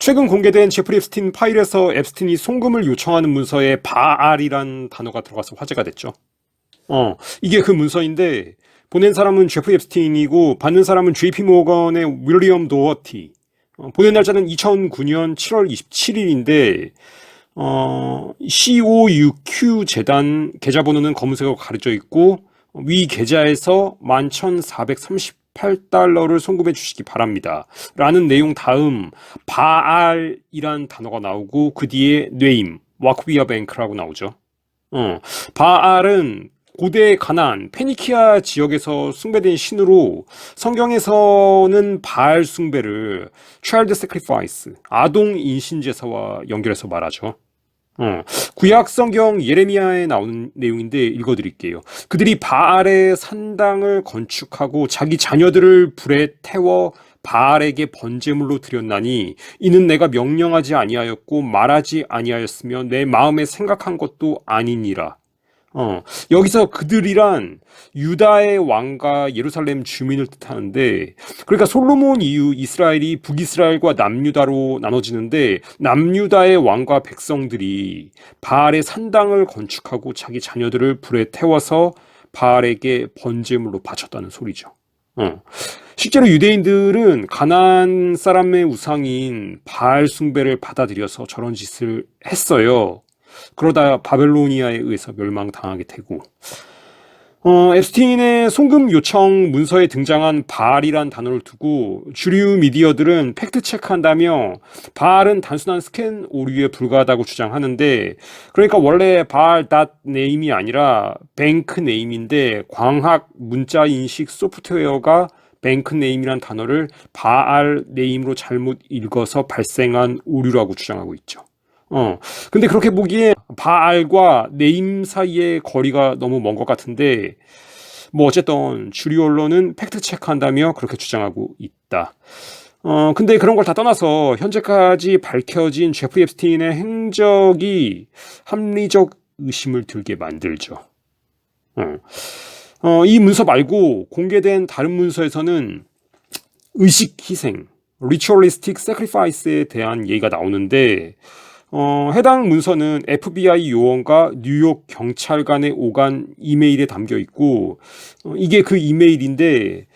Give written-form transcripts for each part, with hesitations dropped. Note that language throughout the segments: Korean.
최근 공개된 제프리 앱스틴 파일에서 앱스틴이 송금을 요청하는 문서에 바알이란 단어가 들어가서 화제가 됐죠. 이게 그 문서인데 보낸 사람은 제프리 앱스틴이고 받는 사람은 JP 모건의 윌리엄 도어티. 보낸 날짜는 2009년 7월 27일인데 COUQ 재단 계좌번호는 검은색으로 가려져 있고 위 계좌에서 11,438달러를 송금해 주시기 바랍니다. 라는 내용 다음 바알이란 단어가 나오고 그 뒤에 뇌임, 와쿠비아 뱅크라고 나오죠. 바알은 고대 가나안, 페니키아 지역에서 숭배된 신으로 성경에서는 바알 숭배를 child sacrifice, 아동 인신 제사와 연결해서 말하죠. 구약 성경 예레미야에 나오는 내용인데 읽어드릴게요. 그들이 바알의 산당을 건축하고 자기 자녀들을 불에 태워 바알에게 번제물로 드렸나니 이는 내가 명령하지 아니하였고 말하지 아니하였으며 내 마음에 생각한 것도 아니니라. 여기서 그들이란 유다의 왕과 예루살렘 주민을 뜻하는데, 그러니까 솔로몬 이후 이스라엘이 북이스라엘과 남유다로 나눠지는데, 남유다의 왕과 백성들이 바알의 산당을 건축하고 자기 자녀들을 불에 태워서 바알에게 번제물로 바쳤다는 소리죠. 실제로 유대인들은 가나안 사람의 우상인 바알 숭배를 받아들여서 저런 짓을 했어요. 그러다 바벨로니아에 의해서 멸망당하게 되고 앱스틴의 송금 요청 문서에 등장한 바알이란 단어를 두고 주류 미디어들은 팩트체크한다며 바알은 단순한 스캔 오류에 불과하다고 주장하는데, 그러니까 원래 바알 네임이 아니라 뱅크 네임인데 광학 문자 인식 소프트웨어가 뱅크 네임이란 단어를 바알 네임으로 잘못 읽어서 발생한 오류라고 주장하고 있죠. 근데 그렇게 보기에 바알과 네임 사이의 거리가 너무 먼 것 같은데, 뭐 어쨌든 주류 언론은 팩트 체크한다며 그렇게 주장하고 있다. 근데 그런 걸 다 떠나서 현재까지 밝혀진 제프리 앱스틴의 행적이 합리적 의심을 들게 만들죠. 이 문서 말고 공개된 다른 문서에서는 의식 희생, ritualistic sacrifice에 대한 얘기가 나오는데, 해당 문서는 FBI 요원과 뉴욕 경찰관의 오간 이메일에 담겨 있고, 이게 그 이메일인데,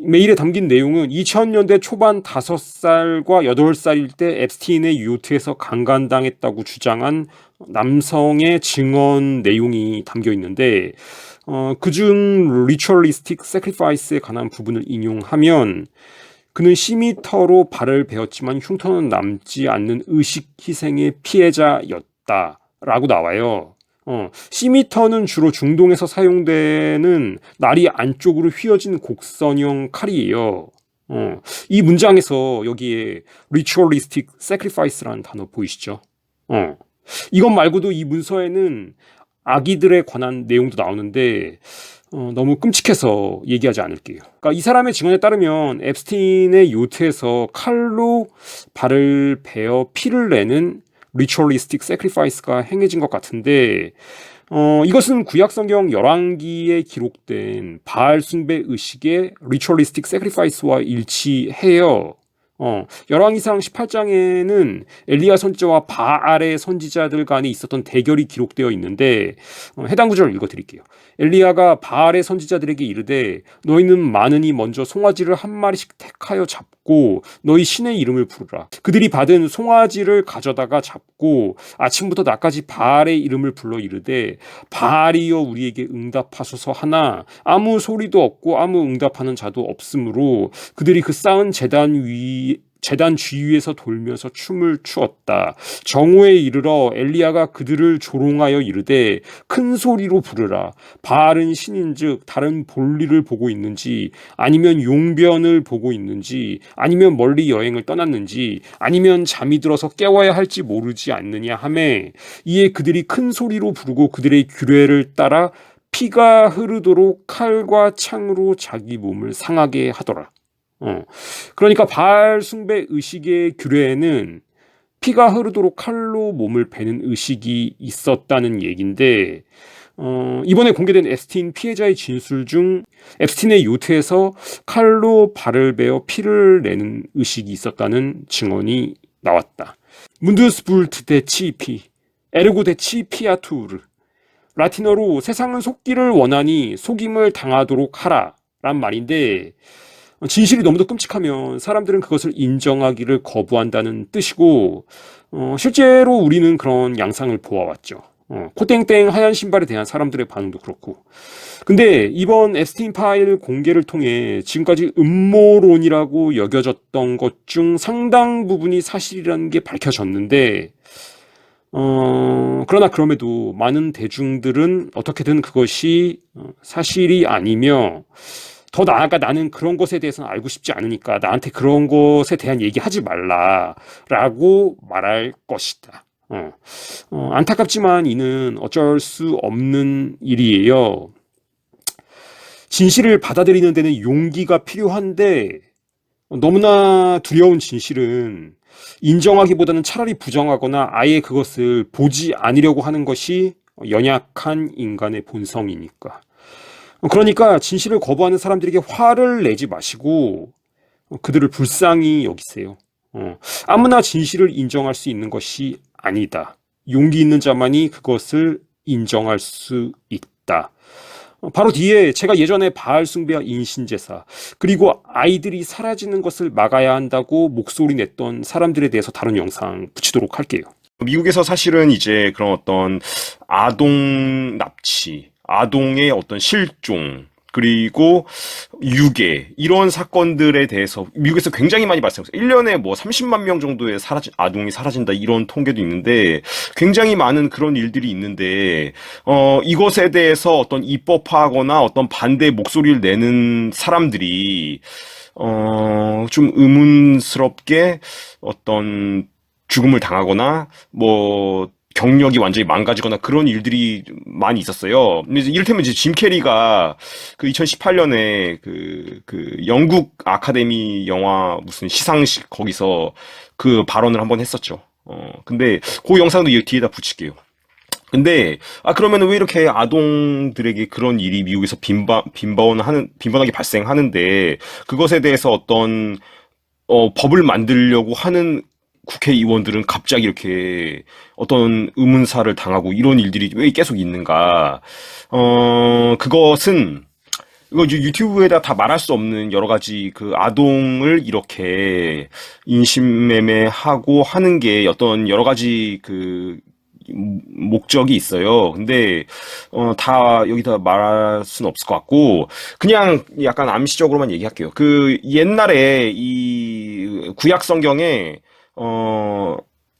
메일에 담긴 내용은 2000년대 초반 5살과 8살일 때 앱스틴의 요트에서 강간당했다고 주장한 남성의 증언 내용이 담겨 있는데, 그중 ritualistic sacrifice에 관한 부분을 인용하면 그는 시미터로 발을 베었지만 흉터는 남지 않는 의식 희생의 피해자였다라고 나와요. 시미터는 주로 중동에서 사용되는 날이 안쪽으로 휘어진 곡선형 칼이에요. 이 문장에서 여기에 ritualistic sacrifice라는 단어 보이시죠? 이것 말고도 이 문서에는 아기들에 관한 내용도 나오는데 너무 끔찍해서 얘기하지 않을게요. 그러니까 이 사람의 증언에 따르면 앱스틴의 요트에서 칼로 발을 베어 피를 내는 ritualistic sacrifice가 행해진 것 같은데, 이것은 구약 성경 열왕기에 기록된 바알 숭배 의식의 ritualistic sacrifice와 일치해요. 열왕기상 18장에는 엘리야 선지자와 바알의 선지자들 간에 있었던 대결이 기록되어 있는데, 해당 구절을 읽어드릴게요. 엘리야가 바알의 선지자들에게 이르되 너희는 많으니 먼저 송아지를 한 마리씩 택하여 잡고 너희 신의 이름을 부르라. 그들이 받은 송아지를 가져다가 잡고 아침부터 낮까지 바알의 이름을 불러 이르되 바알이여 우리에게 응답하소서 하나 아무 소리도 없고 아무 응답하는 자도 없으므로 그들이 그 쌓은 재단 주위에서 돌면서 춤을 추었다. 정오에 이르러 엘리야가 그들을 조롱하여 이르되 큰 소리로 부르라. 바알은 신인즉 다른 볼일을 보고 있는지 아니면 용변을 보고 있는지 아니면 멀리 여행을 떠났는지 아니면 잠이 들어서 깨워야 할지 모르지 않느냐 하매 이에 그들이 큰 소리로 부르고 그들의 규례를 따라 피가 흐르도록 칼과 창으로 자기 몸을 상하게 하더라. 그러니까 바알 숭배 의식의 규례에는 피가 흐르도록 칼로 몸을 베는 의식이 있었다는 얘기인데, 이번에 공개된 앱스틴 피해자의 진술 중 앱스틴의 요트에서 칼로 발을 베어 피를 내는 의식이 있었다는 증언이 나왔다. 문드스불트 대 치피, 에르고 대 치피아투르. 라틴어로 세상은 속기를 원하니 속임을 당하도록 하라 란 말인데, 진실이 너무도 끔찍하면 사람들은 그것을 인정하기를 거부한다는 뜻이고, 실제로 우리는 그런 양상을 보아왔죠. 코땡땡 하얀 신발에 대한 사람들의 반응도 그렇고. 근데 이번 앱스틴 파일 공개를 통해 지금까지 음모론이라고 여겨졌던 것 중 상당 부분이 사실이라는 게 밝혀졌는데, 그러나 그럼에도 많은 대중들은 어떻게든 그것이 사실이 아니며, 더 나아가 나는 그런 것에 대해서는 알고 싶지 않으니까 나한테 그런 것에 대한 얘기하지 말라라고 말할 것이다. 안타깝지만 이는 어쩔 수 없는 일이에요. 진실을 받아들이는 데는 용기가 필요한데, 너무나 두려운 진실은 인정하기보다는 차라리 부정하거나 아예 그것을 보지 않으려고 하는 것이 연약한 인간의 본성이니까. 그러니까 진실을 거부하는 사람들에게 화를 내지 마시고 그들을 불쌍히 여기세요. 아무나 진실을 인정할 수 있는 것이 아니다. 용기 있는 자만이 그것을 인정할 수 있다. 바로 뒤에 제가 예전에 바알 숭배와 인신제사, 그리고 아이들이 사라지는 것을 막아야 한다고 목소리 냈던 사람들에 대해서 다른 영상 붙이도록 할게요. 미국에서 사실은 이제 그런 어떤 아동 납치, 아동의 어떤 실종, 그리고 유괴, 이런 사건들에 대해서 미국에서 굉장히 많이 발생했어요. 1년에 뭐 30만 명 정도의 아동이 사라진다, 이런 통계도 있는데, 굉장히 많은 그런 일들이 있는데, 이것에 대해서 어떤 입법화하거나 어떤 반대 목소리를 내는 사람들이, 좀 의문스럽게 어떤 죽음을 당하거나, 뭐, 경력이 완전히 망가지거나 그런 일들이 많이 있었어요. 근데 이를테면 이제 짐 캐리가 그 2018년에 그 영국 아카데미 영화 무슨 시상식 거기서 그 발언을 한번 했었죠. 근데 그 영상도 뒤에다 붙일게요. 근데, 그러면 왜 이렇게 아동들에게 그런 일이 미국에서 빈번하게 발생하는데, 그것에 대해서 어떤, 법을 만들려고 하는 국회의원들은 갑자기 이렇게 어떤 의문사를 당하고 이런 일들이 왜 계속 있는가. 그것은, 이거 이제 유튜브에다 다 말할 수 없는 여러 가지 그 아동을 이렇게 인신매매하고 하는 게 어떤 여러 가지 그 목적이 있어요. 근데 다 여기다 말할 수는 없을 것 같고, 그냥 약간 암시적으로만 얘기할게요. 그 옛날에 이 구약 성경에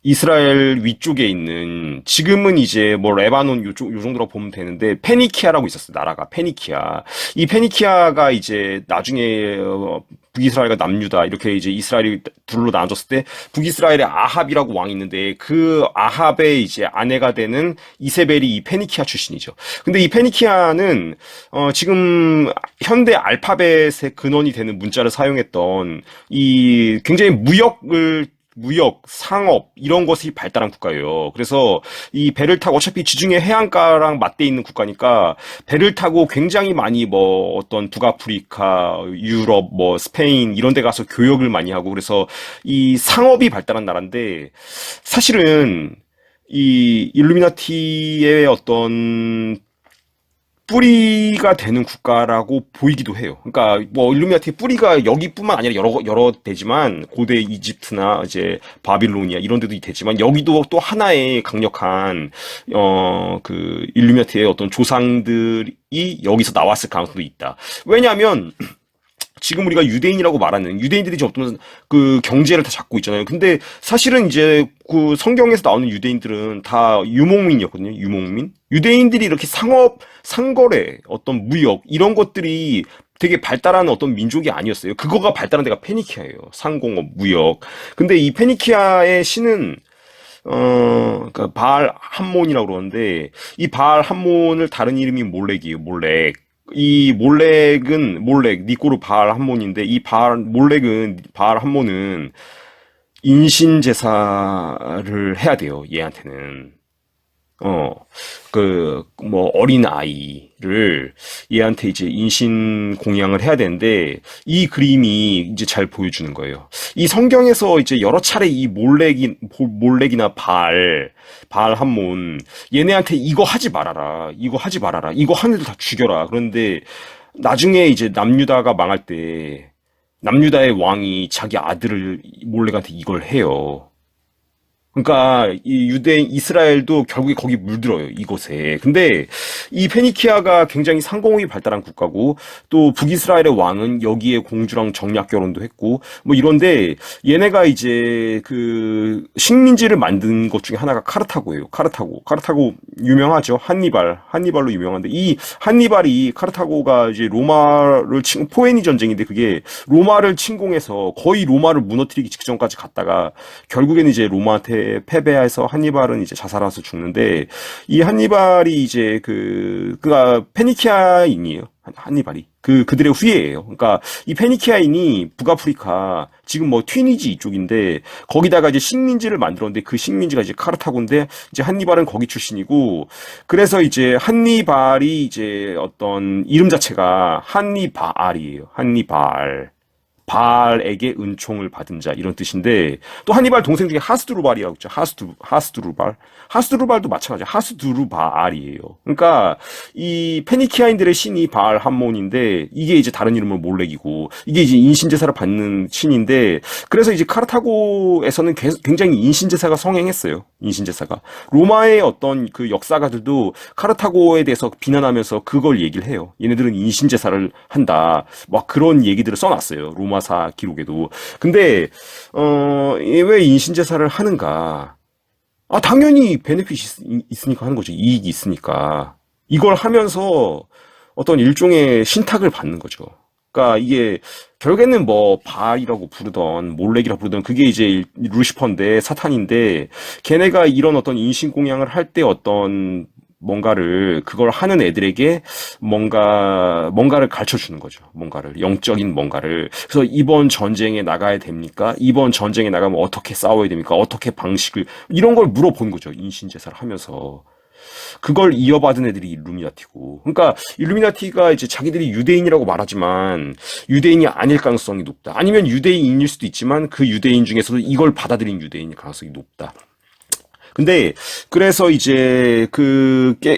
이스라엘 위쪽에 있는, 지금은 이제 뭐 레바논 요 정도로 보면 되는데, 페니키아라고 있었어요. 나라가 페니키아. 이 페니키아가 이제 나중에 북이스라엘과 남유다 이렇게 이제 이스라엘이 둘로 나눠졌을 때, 북이스라엘의 아합이라고 왕이 있는데, 그 아합의 이제 아내가 되는 이세벨이 이 페니키아 출신이죠. 근데 이 페니키아는 지금 현대 알파벳의 근원이 되는 문자를 사용했던, 이 굉장히 무역, 상업, 이런 것이 발달한 국가예요. 그래서 이 배를 타고, 어차피 지중해 해안가랑 맞대 있는 국가니까 배를 타고 굉장히 많이 뭐 어떤 북아프리카, 유럽, 뭐 스페인 이런 데 가서 교역을 많이 하고, 그래서 이 상업이 발달한 나라인데, 사실은 이 일루미나티의 어떤 뿌리가 되는 국가라고 보이기도 해요. 그러니까 뭐 일루미나티의 뿌리가 여기뿐만 아니라 여러 데지만, 고대 이집트나 이제 바빌로니아 이런 데도 되지만, 여기도 또 하나의 강력한 그 일루미나티의 어떤 조상들이 여기서 나왔을 가능성도 있다. 왜냐하면 지금 우리가 유대인이라고 말하는 유대인들이 지금 어떤 그 경제를 다 잡고 있잖아요. 근데 사실은 이제 그 성경에서 나오는 유대인들은 다 유목민이었거든요. 유목민. 유대인들이 이렇게 상업, 상거래, 어떤 무역 이런 것들이 되게 발달한 어떤 민족이 아니었어요. 그거가 발달한 데가 페니키아예요. 상공업, 무역. 근데 이 페니키아의 신은 그러니까 바알 함몬이라고 그러는데, 이 바알 함몬을 다른 이름이 몰렉이에요. 몰렉. 이 몰렉, 니꼬르 바알 함몬인데, 이 바알 함몬은 인신 제사를 해야 돼요. 얘한테는. 어, 뭐, 어린 아이를 얘한테 이제 인신 공양을 해야 되는데, 이 그림이 이제 잘 보여주는 거예요. 이 성경에서 이제 여러 차례 이 몰렉이나 바알 함몬, 얘네한테 이거 하지 말아라, 이거 하지 말아라, 이거 하는 애들 다 죽여라. 그런데 나중에 이제 남유다가 망할 때, 남유다의 왕이 자기 아들을 몰렉한테 이걸 해요. 그러니까 이 유대인 이스라엘도 결국에 거기 물들어요, 이곳에. 근데 이 페니키아가 굉장히 상공이 발달한 국가고 또 북이스라엘의 왕은 여기에 공주랑 정략 결혼도 했고 뭐 이런데 얘네가 이제 그 식민지를 만든 것 중에 하나가 카르타고예요. 카르타고 유명하죠. 한니발로 유명한데 이 한니발이 카르타고가 이제 로마를 포에니 전쟁인데 그게 로마를 침공해서 거의 로마를 무너뜨리기 직전까지 갔다가 결국에는 이제 로마한테 패배해서 한니발은 이제 자살해서 죽는데 이 한니발이 이제 그가 페니키아인이에요. 한니발이 그들의 후예예요. 그러니까 이 페니키아인이 북아프리카 지금 뭐 튀니지 이쪽인데 거기다가 이제 식민지를 만들었는데 그 식민지가 이제 카르타고인데 이제 한니발은 거기 출신이고 그래서 이제 한니발이 이제 어떤 이름 자체가 한니바알이에요. 한니발. 바알에게 은총을 받은 자 이런 뜻인데 또 한니발 동생 중에 하스드루발이라고 있죠. 하스드루발도 마찬가지야. 하스두루바알이에요. 그러니까 이 페니키아인들의 신이 바알 함몬인데 이게 이제 다른 이름으로 몰렉이고 이게 이제 인신제사를 받는 신인데 그래서 이제 카르타고에서는 굉장히 인신제사가 성행했어요. 인신제사가 로마의 어떤 그 역사가들도 카르타고에 대해서 비난하면서 그걸 얘기를 해요. 얘네들은 인신제사를 한다. 막 그런 얘기들을 써놨어요. 로마사 기록에도. 근데 왜 인신제사를 하는가? 아, 당연히 베네핏이 있으니까 하는 거죠. 이익이 있으니까. 이걸 하면서 어떤 일종의 신탁을 받는 거죠. 그러니까 이게 결국에는 뭐 바알이라고 부르던 몰렉이라고 부르던 그게 이제 루시퍼인데 사탄인데 걔네가 이런 어떤 인신공양을 할 때 어떤 뭔가를 그걸 하는 애들에게 뭔가를 가르쳐 주는 거죠. 뭔가를 영적인 뭔가를. 그래서 이번 전쟁에 나가야 됩니까? 이번 전쟁에 나가면 어떻게 싸워야 됩니까? 어떻게 방식을 이런 걸 물어본 거죠. 인신제사를 하면서. 그걸 이어받은 애들이 일루미나티고. 그러니까 일루미나티가 이제 자기들이 유대인이라고 말하지만 유대인이 아닐 가능성이 높다. 아니면 유대인일 수도 있지만 그 유대인 중에서도 이걸 받아들인 유대인일 가능성이 높다. 근데 그래서 이제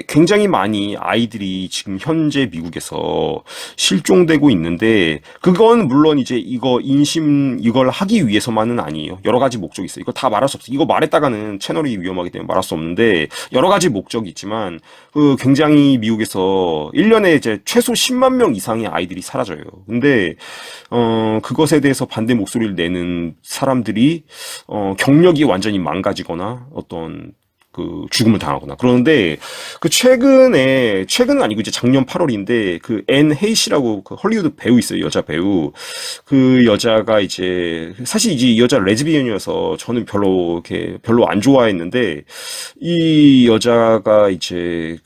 굉장히 많이 아이들이 지금 현재 미국에서 실종되고 있는데 그건 물론 이제 이걸 하기 위해서만은 아니에요. 여러 가지 목적이 있어요. 이거 다 말할 수 없어요. 이거 말했다가는 채널이 위험하기 때문에 말할 수 없는데 여러 가지 목적이 있지만 굉장히 미국에서 1년에 이제 최소 10만 명 이상의 아이들이 사라져요. 근데 그것에 대해서 반대 목소리를 내는 사람들이 경력이 완전히 망가지거나 어떤 죽음을 당하거나 그러는데 최근은 아니고 이제 작년 8월인데 앤 헤이시라고 헐리우드 배우 있어요. 여자 배우. 그 여자가 이제 사실 이제 이 여자 레즈비언이어서 저는 별로 안 좋아했는데 이 여자가 이제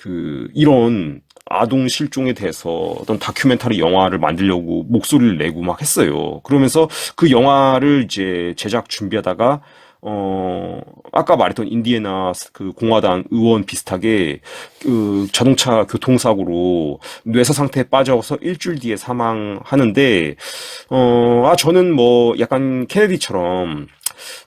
이런 아동 실종에 대해서 어떤 다큐멘터리 영화를 만들려고 목소리를 내고 막 했어요. 그러면서 그 영화를 이제 제작 준비하다가 아까 말했던 인디애나 공화당 의원 비슷하게 자동차 교통사고로 뇌사 상태에 빠져서 일주일 뒤에 사망하는데 저는 뭐 약간 케네디처럼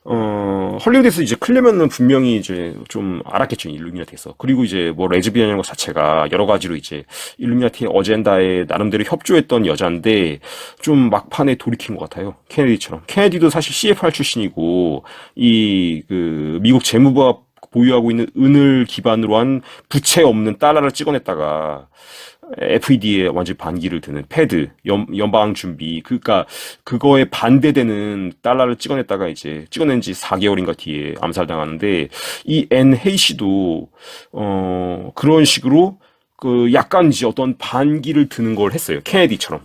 헐리우드에서 이제 클려면은 분명히 이제 좀 알았겠죠, 일루미나티에서. 그리고 이제 뭐 레즈비언이라는 것 자체가 여러 가지로 이제 일루미나티의 어젠다에 나름대로 협조했던 여자인데 좀 막판에 돌이킨 것 같아요. 케네디처럼. 케네디도 사실 CFR 출신이고 미국 재무부가 보유하고 있는 은을 기반으로 한 부채 없는 달러를 찍어냈다가 FED에 완전히 반기를 드는 패드, 연방 준비, 그러니까 그거에 반대되는 달러를 찍어냈다가 이제 찍어낸 지 4개월인가 뒤에 암살당하는데 이 앤 헤이시도 그런 식으로 약간 이제 어떤 반기를 드는 걸 했어요. 케네디처럼.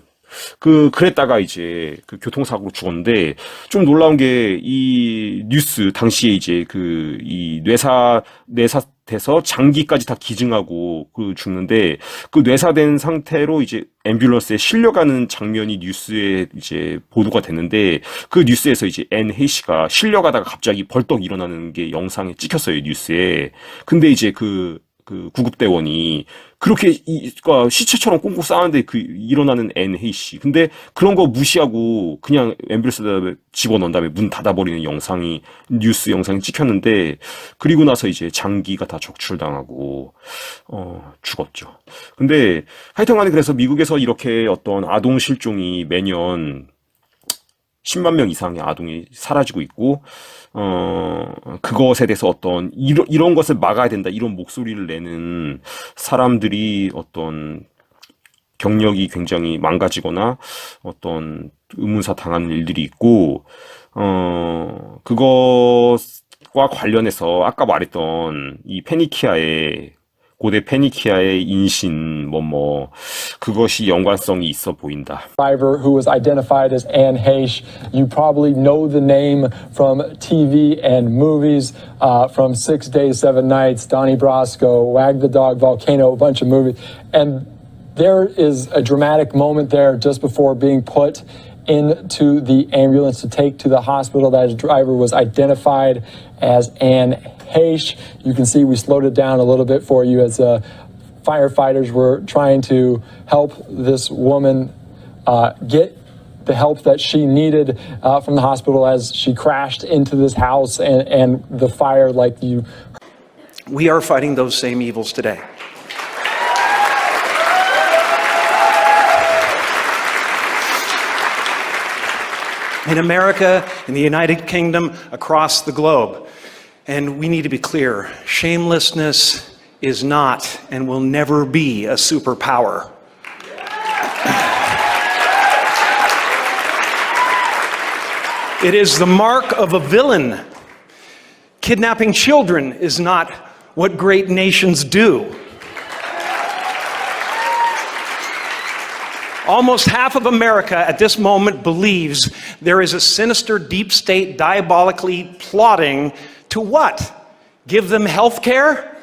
그랬다가 이제 교통사고로 죽었는데, 좀 놀라운 게, 이 뉴스, 당시에 이제 이 뇌사 돼서 장기까지 다 기증하고 죽는데 그 뇌사된 상태로 이제 앰뷸런스에 실려가는 장면이 뉴스에 이제 보도가 됐는데 그 뉴스에서 이제 앤 헤이시가 실려가다가 갑자기 벌떡 일어나는 게 영상에 찍혔어요, 뉴스에. 근데 이제 그 구급대원이 그렇게 그러니까 시체처럼 꽁꽁 싸는데 일어나는 앤 헤이시. 근데 그런 거 무시하고 그냥 앰뷸런스에 집어넣은 다음에 문 닫아버리는 영상이 뉴스 영상이 찍혔는데 그리고 나서 이제 장기가 다 적출당하고 죽었죠. 근데 하여튼간에 그래서 미국에서 이렇게 어떤 아동 실종이 매년 10만 명 이상의 아동이 사라지고 있고, 그것에 대해서 어떤, 이런 것을 막아야 된다, 이런 목소리를 내는 사람들이 어떤 경력이 굉장히 망가지거나 어떤 의문사 당하는 일들이 있고, 그것과 관련해서 아까 말했던 이 페니키아의 고대 페니키아의 인신 그것이 연관성이 있어 보인다. Survivor who was identified as Anne Heche. You probably know the name from TV and movies, from 6 Days, 7 Nights, Donnie Brasco, Wag the Dog, Volcano, a bunch of movies. And there is a dramatic moment there just before being put into the ambulance to take to the hospital. That driver was identified as Anne Heche. You can see we slowed it down a little bit for you as firefighters were trying to help this woman get the help that she needed from the hospital as she crashed into this house and the fire like you. We are fighting those same evils today. In America, in the United Kingdom, across the globe. And we need to be clear, shamelessness is not and will never be a superpower. It is the mark of a villain. Kidnapping children is not what great nations do. Almost half of America at this moment believes there is a sinister deep state diabolically plotting to what? Give them health care?